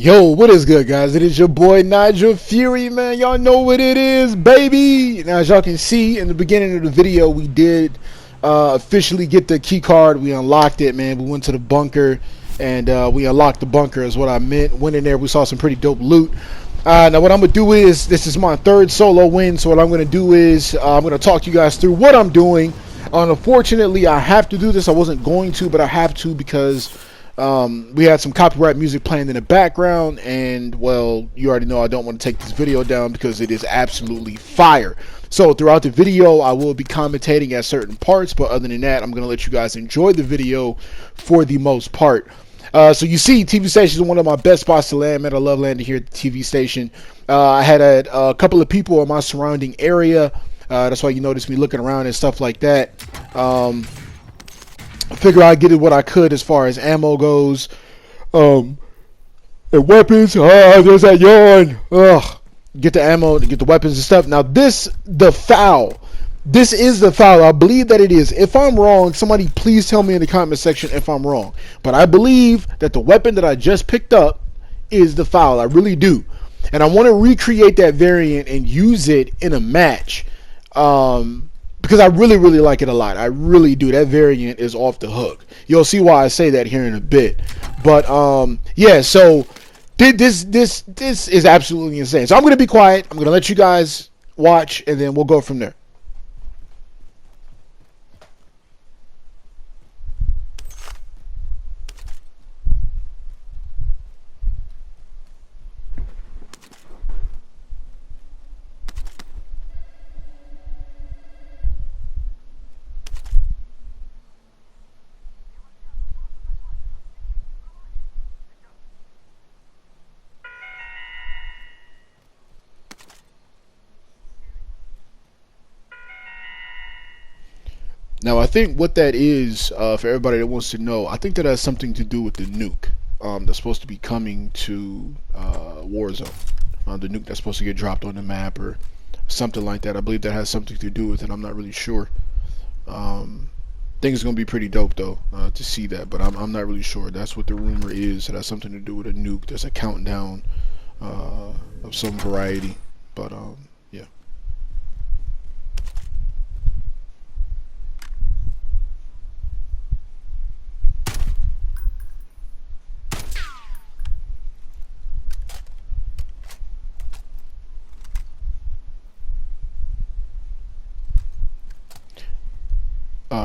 Yo, what is good, guys? It is your boy NigelFury, man. Y'all know what it is, baby. Now, as y'all can see in the beginning of the video, we did officially get the key card. We unlocked it, man. We went to the bunker, and we unlocked the bunker is what I meant. Went in there, we saw some pretty dope loot. Now, what I'm going to do is, this is my third solo win, so what I'm going to do is, I'm going to talk you guys through what I'm doing. Unfortunately, I have to do this. I wasn't going to, but I have to because we had some copyright music playing in the background, and well, you already know I don't want to take this video down because it is absolutely fire. So throughout the video I will be commentating at certain parts, but other than that, I'm going to let you guys enjoy the video for the most part. So you see, TV station is one of my best spots to land, man. I love landing here at the TV station. I had a couple of people in my surrounding area. That's why you notice me looking around and stuff like that. I figure I get what I could as far as ammo goes, and weapons. There's that yawn. Get the ammo, get the weapons and stuff. Now this is the foul. I believe that it is. If I'm wrong, somebody please tell me in the comment section if I'm wrong. But I believe that the weapon that I just picked up is the foul. I really do, and I want to recreate that variant and use it in a match. Because I really like it a lot. I really do. That variant is off the hook. You'll see why I say that here in a bit. But yeah, so this is absolutely insane. So I'm gonna be quiet. I'm gonna let you guys watch, and then we'll go from there. Now, I think what that is, for everybody that wants to know, I think that has something to do with the nuke that's supposed to be coming to Warzone. The nuke that's supposed to get dropped on the map or something like that. I believe that has something to do with it. I'm not really sure. I think it's going to be pretty dope, though, to see that. But I'm not really sure. That's what the rumor is. It has something to do with a nuke. There's a countdown of some variety. But, yeah.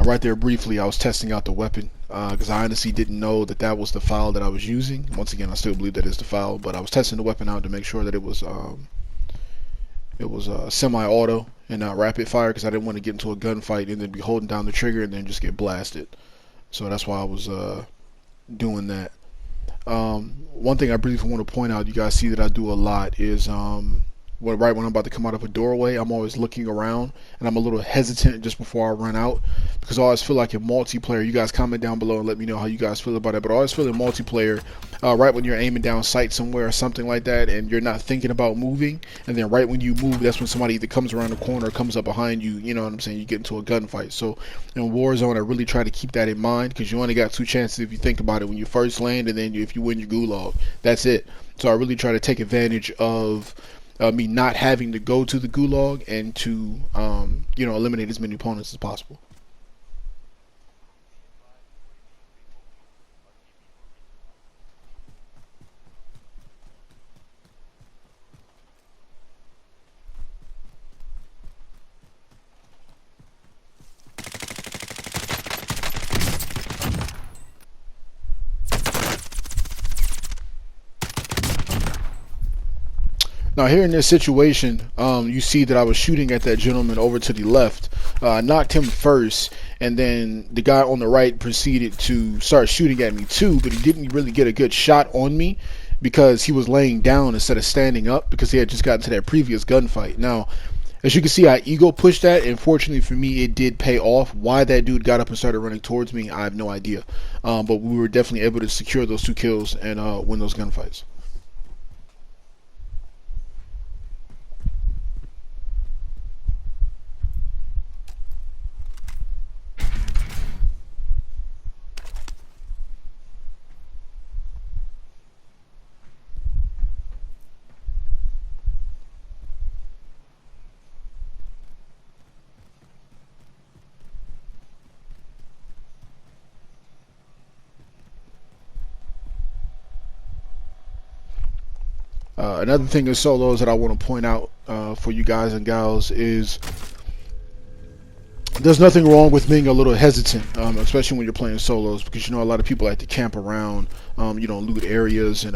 Right there briefly, I was testing out the weapon because I honestly didn't know that that was the file that I was using. Once again, I still believe that is the file, but I was testing the weapon out to make sure that it was semi-auto and not rapid fire, because I didn't want to get into a gunfight and then be holding down the trigger and then just get blasted. So that's why I was doing that. One thing I briefly want to point out, you guys see that I do a lot, is right when I'm about to come out of a doorway, I'm always looking around, and I'm a little hesitant just before I run out, because I always feel like in multiplayer, you guys comment down below and let me know how you guys feel about it, but I always feel in multiplayer, right when you're aiming down sight somewhere or something like that, and you're not thinking about moving, and then right when you move, that's when somebody either comes around the corner or comes up behind you, you know what I'm saying, you get into a gunfight. So in Warzone, I really try to keep that in mind, because you only got two chances if you think about it: when you first land, and then if you win your gulag. That's it. So I really try to take advantage of me not having to go to the gulag, and to eliminate as many opponents as possible. Now here in this situation, you see that I was shooting at that gentleman over to the left. I knocked him first, and then the guy on the right proceeded to start shooting at me too, but he didn't really get a good shot on me because he was laying down instead of standing up, because he had just gotten to that previous gunfight. Now, as you can see, I ego pushed that, and fortunately for me, it did pay off. Why that dude got up and started running towards me, I have no idea. But we were definitely able to secure those 2 kills and win those gunfights. Another thing in solos that I want to point out for you guys and gals is there's nothing wrong with being a little hesitant, especially when you're playing solos, because you know a lot of people like to camp around, loot areas and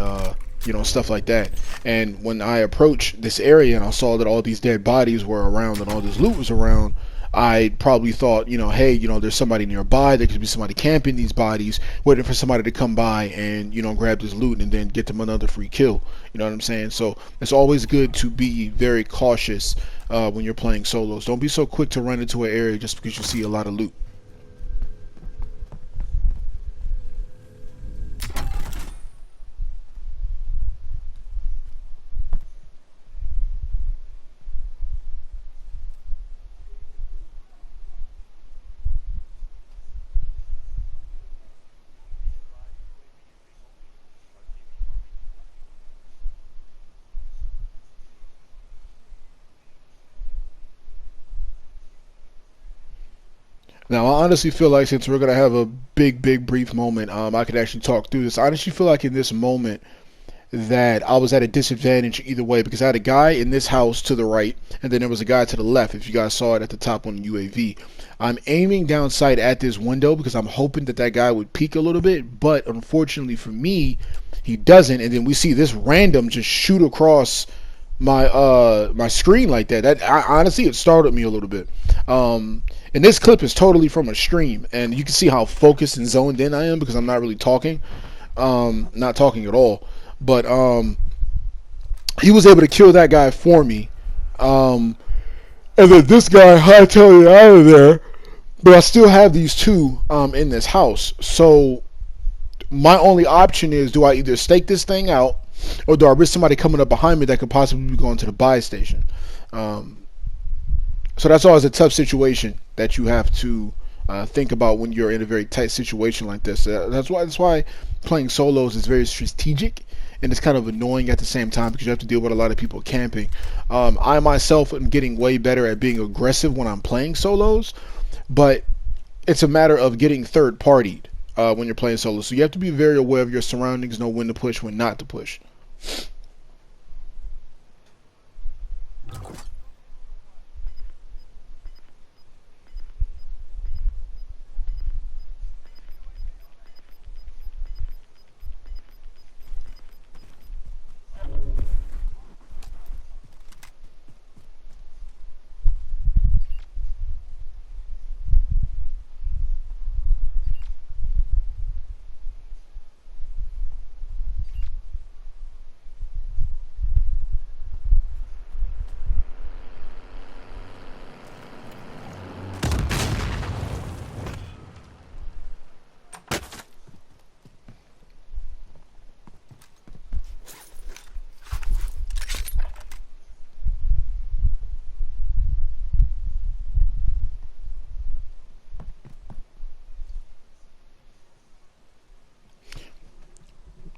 stuff like that. And when I approached this area and I saw that all these dead bodies were around and all this loot was around, I probably thought, hey, there's somebody nearby. There could be somebody camping these bodies, waiting for somebody to come by and, grab this loot and then get them another free kill. You know what I'm saying? So it's always good to be very cautious when you're playing solos. Don't be so quick to run into an area just because you see a lot of loot. Now, I honestly feel like since we're going to have a big brief moment, I could actually talk through this. I honestly feel like in this moment that I was at a disadvantage either way, because I had a guy in this house to the right, and then there was a guy to the left, if you guys saw it at the top on the UAV. I'm aiming down sight at this window because I'm hoping that that guy would peek a little bit, but unfortunately for me, he doesn't, and then we see this random just shoot across my screen like that. Honestly, it startled me a little bit. And this clip is totally from a stream, and you can see how focused and zoned in I am because I'm not really talking, not talking at all. But he was able to kill that guy for me, and then this guy hightailed it out of there. But I still have these two in this house, so my only option is, do I either stake this thing out, or do I risk somebody coming up behind me that could possibly be going to the buy station? So that's always a tough situation that you have to think about when you're in a very tight situation like this. That's why playing solos is very strategic, and it's kind of annoying at the same time because you have to deal with a lot of people camping. I myself am getting way better at being aggressive when I'm playing solos, but it's a matter of getting third-partied when you're playing solos. So you have to be very aware of your surroundings, know when to push, when not to push.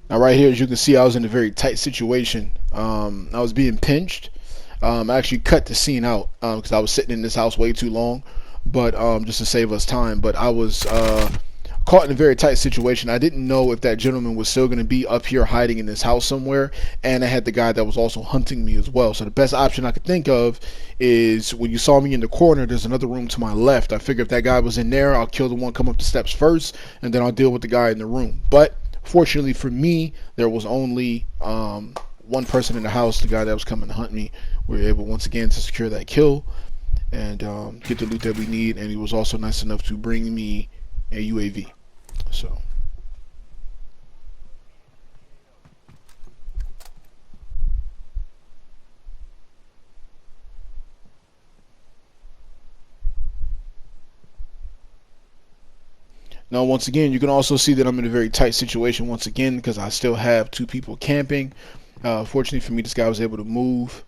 Now right here, as you can see, I was in a very tight situation. I was being pinched. I actually cut the scene out because I was sitting in this house way too long, but just to save us time. But I was caught in a very tight situation. I didn't know if that gentleman was still going to be up here hiding in this house somewhere, and I had the guy that was also hunting me as well. So the best option I could think of is, when you saw me in the corner, there's another room to my left. I figured if that guy was in there, I'll kill the one come up the steps first, and then I'll deal with the guy in the room. But fortunately for me, there was only one person in the house, the guy that was coming to hunt me. We were able once again to secure that kill and get the loot that we need, and he was also nice enough to bring me a UAV. So now, once again, you can also see that I'm in a very tight situation once again because I still have two people camping. Fortunately for me, this guy was able to move.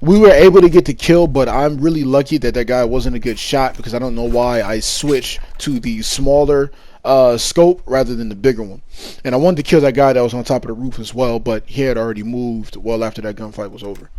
We were able to get the kill, but I'm really lucky that that guy wasn't a good shot because I don't know why I switched to the smaller scope rather than the bigger one. And I wanted to kill that guy that was on top of the roof as well, but he had already moved well after that gunfight was over.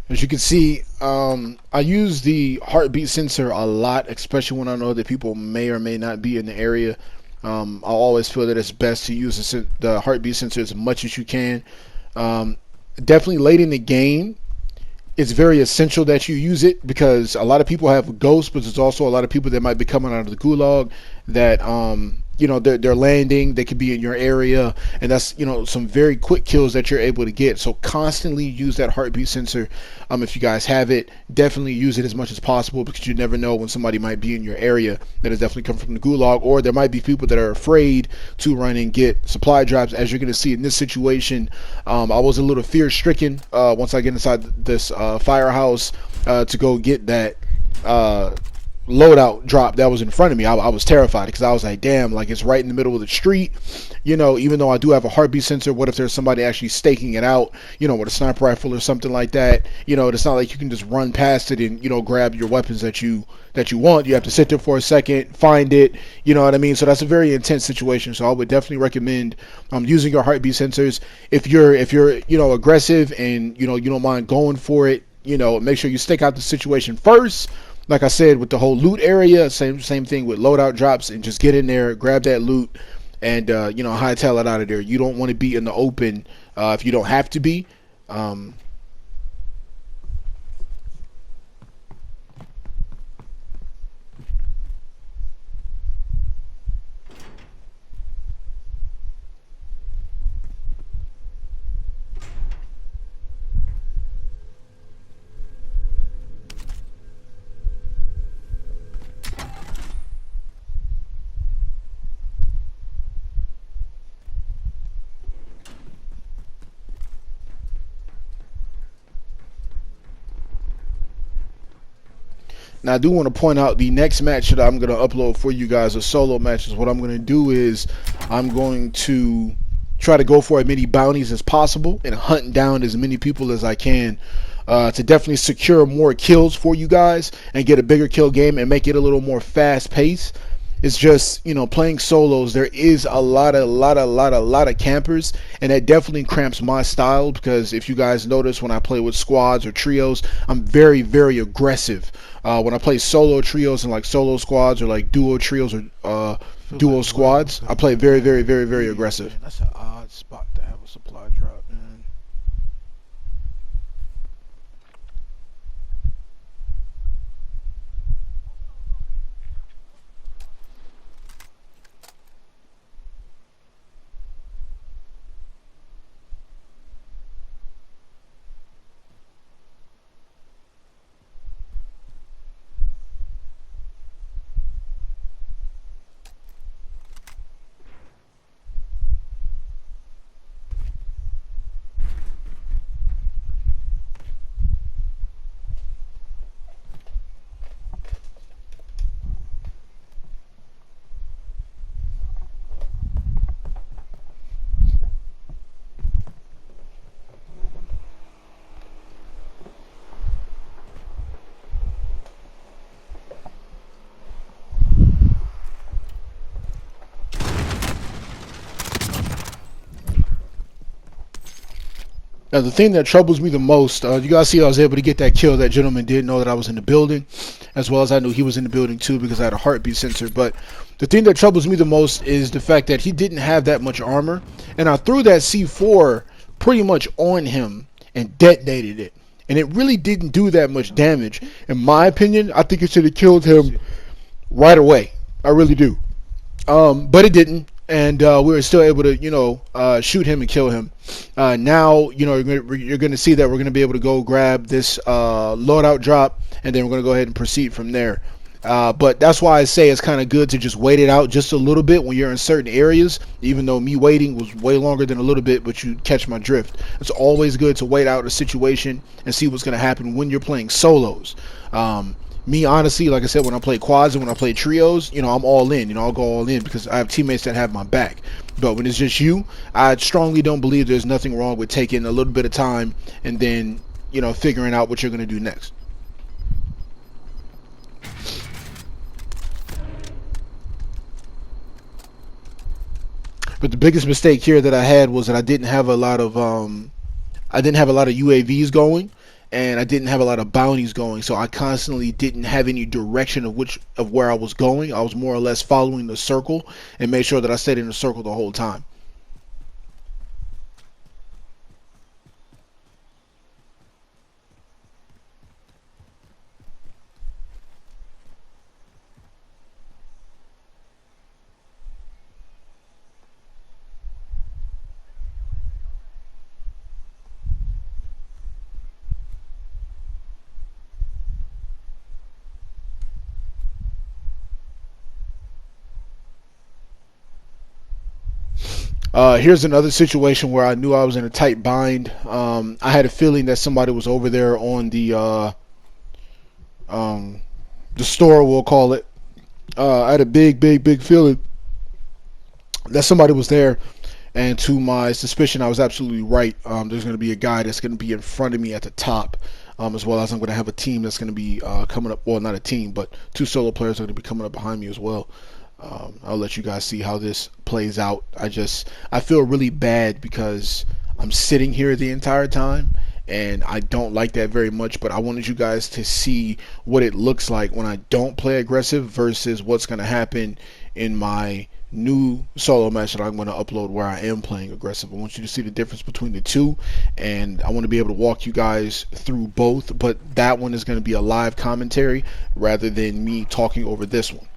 As you can see, I use the heartbeat sensor a lot, especially when I know that people may or may not be in the area. I always feel that it's best to use the heartbeat sensor as much as you can. Um, Definitely late in the game, it's very essential that you use it, because a lot of people have ghosts, but there's also a lot of people that might be coming out of the gulag that they're landing. They could be in your area, and that's some very quick kills that you're able to get. So constantly use that heartbeat sensor. If you guys have it, definitely use it as much as possible, because you never know when somebody might be in your area that has definitely come from the gulag, or there might be people that are afraid to run and get supply drops. As you're going to see in this situation, I was a little fear stricken once I get inside this firehouse to go get that loadout drop that was in front of me. I was terrified, because I was like, damn, like, it's right in the middle of the street. Even though I do have a heartbeat sensor, what if there's somebody actually staking it out, with a sniper rifle or something like that? It's not like you can just run past it and grab your weapons that you want. You have to sit there for a second, find it, you know what I mean? So that's a very intense situation. So I would definitely recommend using your heartbeat sensors. If you're aggressive and you don't mind going for it, make sure you stake out the situation first. Like I said, with the whole loot area, same thing with loadout drops, and just get in there, grab that loot, and hightail it out of there. You don't want to be in the open if you don't have to be. Now, I do want to point out the next match that I'm going to upload for you guys, a solo matches. What I'm going to do is I'm going to try to go for as many bounties as possible and hunt down as many people as I can to definitely secure more kills for you guys and get a bigger kill game and make it a little more fast paced. It's just, playing solos, there is a lot of campers, and that definitely cramps my style, because if you guys notice, when I play with squads or trios, I'm very, very aggressive. When I play solo trios and like solo squads or like duo trios or duo squads, I play very, very, very, very aggressive. Man, that's an odd spot to have a supply drop, man. Now, the thing that troubles me the most, you guys see I was able to get that kill. That gentleman did know that I was in the building, as well as I knew he was in the building too, because I had a heartbeat sensor. But the thing that troubles me the most is the fact that he didn't have that much armor, and I threw that C4 pretty much on him and detonated it, and it really didn't do that much damage. In my opinion, I think it should have killed him right away. I really do. But it didn't, and we were still able to, shoot him and kill him. Now, you're going to see that we're going to be able to go grab this loadout drop, and then we're going to go ahead and proceed from there. But that's why I say it's kind of good to just wait it out just a little bit when you're in certain areas, even though me waiting was way longer than a little bit, but you catch my drift. It's always good to wait out a situation and see what's going to happen when you're playing solos. Me, honestly, like I said, when I play quads and when I play trios, I'm all in. I'll go all in because I have teammates that have my back. But when it's just you, I strongly don't believe there's nothing wrong with taking a little bit of time and then, figuring out what you're going to do next. But the biggest mistake here that I had was that I didn't have a lot of UAVs going. and I didn't have a lot of bounties going, so I constantly didn't have any direction of where I was going. I was more or less following the circle and made sure that I stayed in the circle the whole time. Here's another situation where I knew I was in a tight bind. I had a feeling that somebody was over there on the store, we'll call it. I had a big feeling that somebody was there, and to my suspicion, I was absolutely right. There's going to be a guy that's going to be in front of me at the top, as well as I'm going to have a team that's going to be coming up. Well, not a team, but two solo players are going to be coming up behind me as well. I'll let you guys see how this plays out. I feel really bad because I'm sitting here the entire time, and I don't like that very much, but I wanted you guys to see what it looks like when I don't play aggressive versus what's going to happen in my new solo match that I'm going to upload where I am playing aggressive. I want you to see the difference between the two, and I want to be able to walk you guys through both, but that one is going to be a live commentary rather than me talking over this one.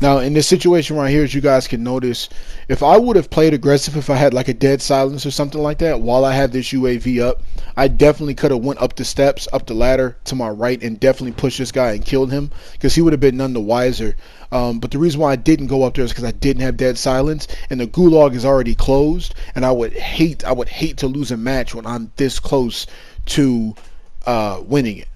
Now, in this situation right here, as you guys can notice, if I would have played aggressive, if I had like a dead silence or something like that, while I have this UAV up, I definitely could have went up the steps, up the ladder to my right, and definitely pushed this guy and killed him, because he would have been none the wiser. But the reason why I didn't go up there is because I didn't have dead silence, and the gulag is already closed, and I would hate to lose a match when I'm this close to winning it.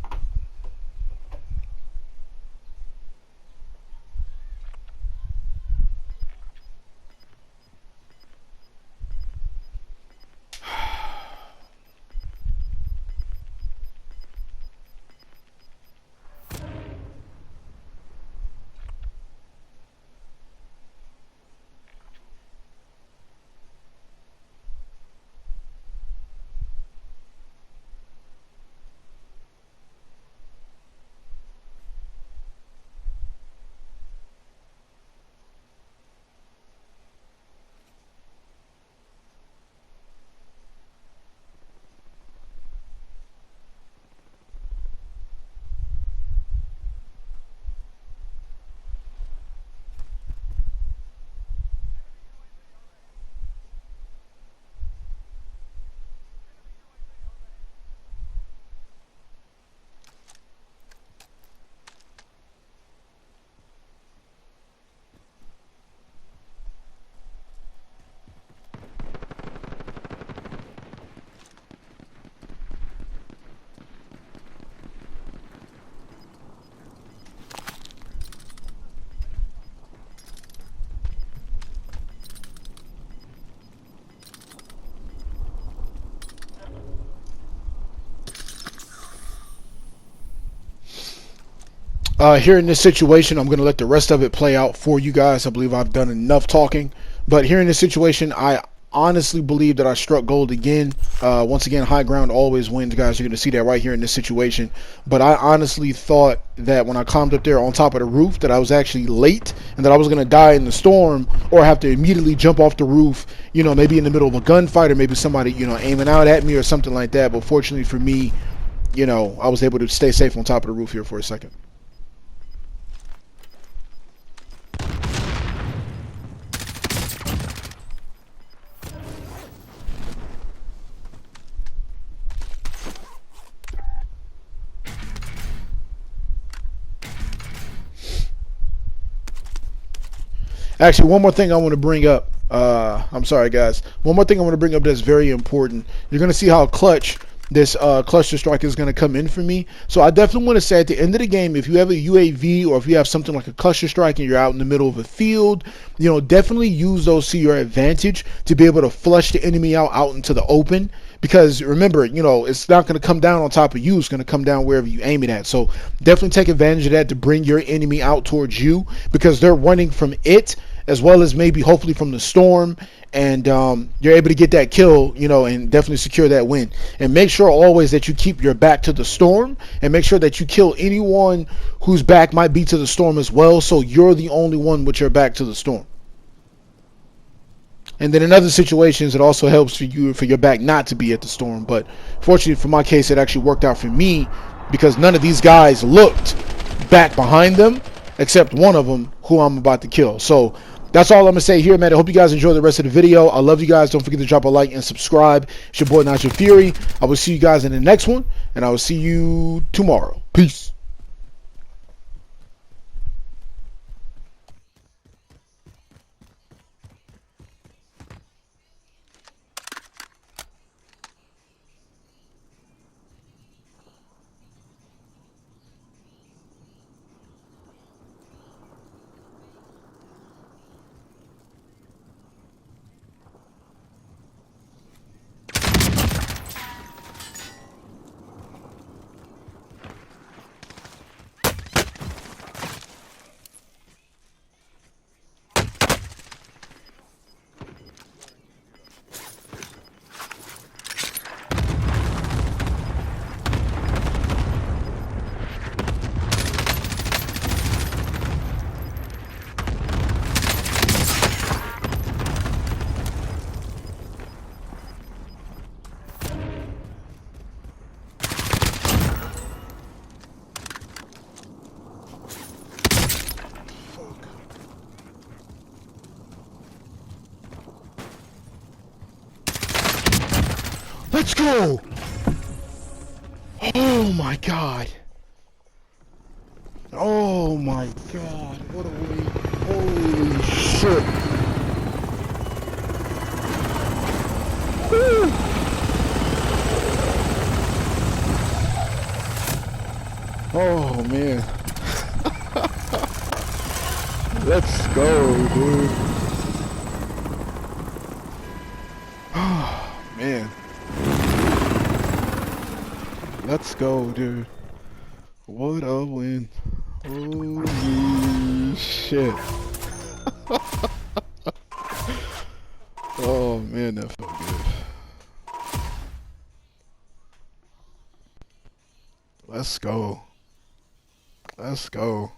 Here in this situation, I'm going to let the rest of it play out for you guys. I believe I've done enough talking. But here in this situation, I honestly believe that I struck gold again. Once again, high ground always wins, guys. You're going to see that right here in this situation. But I honestly thought that when I climbed up there on top of the roof that I was actually late and that I was going to die in the storm or have to immediately jump off the roof, you know, maybe in the middle of a gunfight or maybe somebody, you know, aiming out at me or something like that. But fortunately for me, you know, I was able to stay safe on top of the roof here for a second. Actually, one more thing I want to bring up. I'm sorry, guys. One more thing I want to bring up that's very important. You're going to see how clutch this cluster strike is going to come in for me. So I definitely want to say at the end of the game, if you have a UAV or if you have something like a cluster strike and you're out in the middle of a field, you know, definitely use those to your advantage to be able to flush the enemy out into the open. Because remember, you know, it's not going to come down on top of you. It's going to come down wherever you aim it at. So definitely take advantage of that to bring your enemy out towards you, because they're running from it as well as maybe hopefully from the storm, and you're able to get that kill, you know, and definitely secure that win. And make sure always that you keep your back to the storm, and make sure that you kill anyone whose back might be to the storm as well, so you're the only one with your back to the storm. And then in other situations, it also helps for your back not to be at the storm. But fortunately for my case, it actually worked out for me, because none of these guys looked back behind them except one of them who I'm about to kill. So that's all I'm gonna say here, man. I hope you guys enjoy the rest of the video. I love you guys. Don't forget to drop a like and subscribe. It's your boy NigelFury. I will see you guys in the next one, and I will see you tomorrow. Peace. Let's go! Oh my god. Oh my god. What a way. Holy shit. Woo. Oh man. Let's go, dude. Oh man. Let's go, dude. What a win. Holy shit. Oh man, that felt good. Let's go. Let's go.